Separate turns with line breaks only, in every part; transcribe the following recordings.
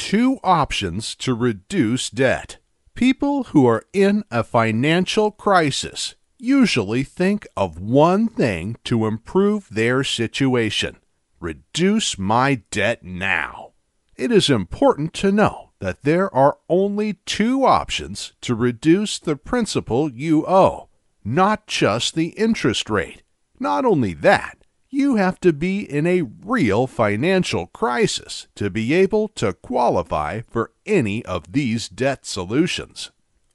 two options to reduce debt. People who are in a financial crisis usually think of one thing to improve their situation: reduce my debt now. It is important to know that there are only two options to reduce the principal you owe, not just the interest rate. Not only that, you have to be in a real financial crisis to be able to qualify for any of these debt solutions.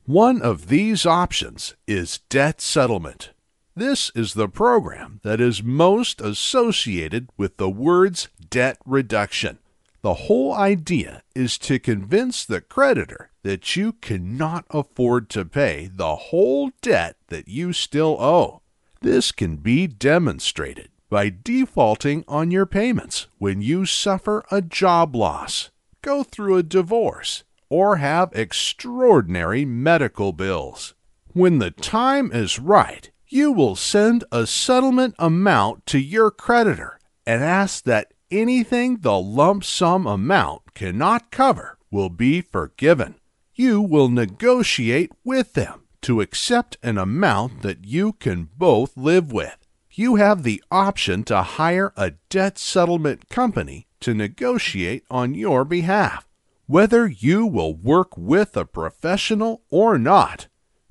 One of these options is debt settlement. This is the program that is most associated with the words debt reduction. The whole idea is to convince the creditor that you cannot afford to pay the whole debt that you still owe. This can be demonstrated by defaulting on your payments when you suffer a job loss, go through a divorce, or have extraordinary medical bills. When the time is right, you will send a settlement amount to your creditor and ask that anything the lump sum amount cannot cover will be forgiven. You will negotiate with them to accept an amount that you can both live with. You have the option to hire a debt settlement company to negotiate on your behalf. Whether you will work with a professional or not,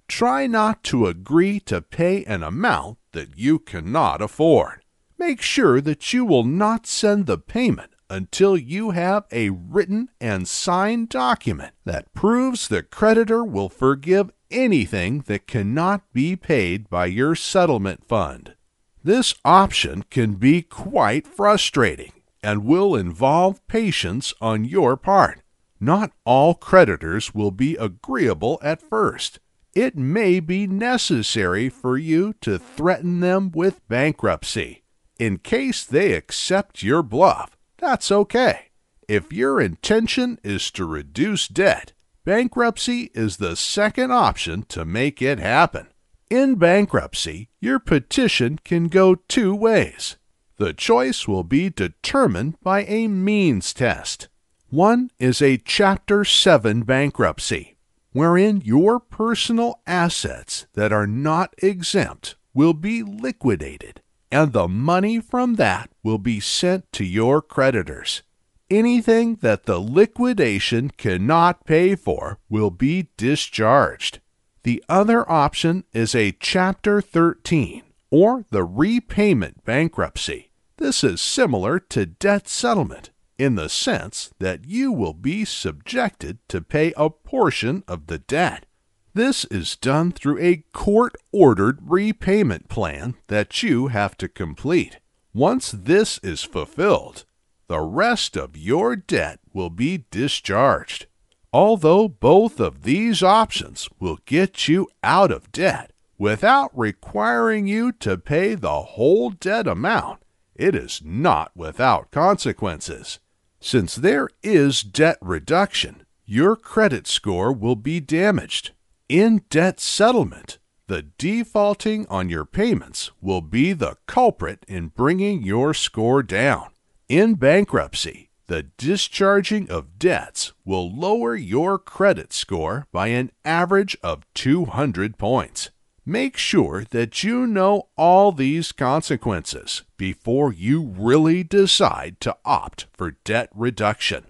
try not to agree to pay an amount that you cannot afford. Make sure that you will not send the payment until you have a written and signed document that proves the creditor will forgive anything that cannot be paid by your settlement fund. This option can be quite frustrating and will involve patience on your part. Not all creditors will be agreeable at first. It may be necessary for you to threaten them with bankruptcy. In case they accept your bluff, that's okay. If your intention is to reduce debt, bankruptcy is the second option to make it happen. In bankruptcy, your petition can go two ways. The choice will be determined by a means test. One is a Chapter 7 bankruptcy, wherein your personal assets that are not exempt will be liquidated, and the money from that will be sent to your creditors. Anything that the liquidation cannot pay for will be discharged. The other option is a Chapter 13, or the repayment bankruptcy. This is similar to debt settlement in the sense that you will be subjected to pay a portion of the debt. This is done through a court-ordered repayment plan that you have to complete. Once this is fulfilled, the rest of your debt will be discharged. Although both of these options will get you out of debt without requiring you to pay the whole debt amount, it is not without consequences. Since there is debt reduction, your credit score will be damaged. In debt settlement, the defaulting on your payments will be the culprit in bringing your score down. In bankruptcy, the discharging of debts will lower your credit score by an average of 200 points. Make sure that you know all these consequences before you really decide to opt for debt reduction.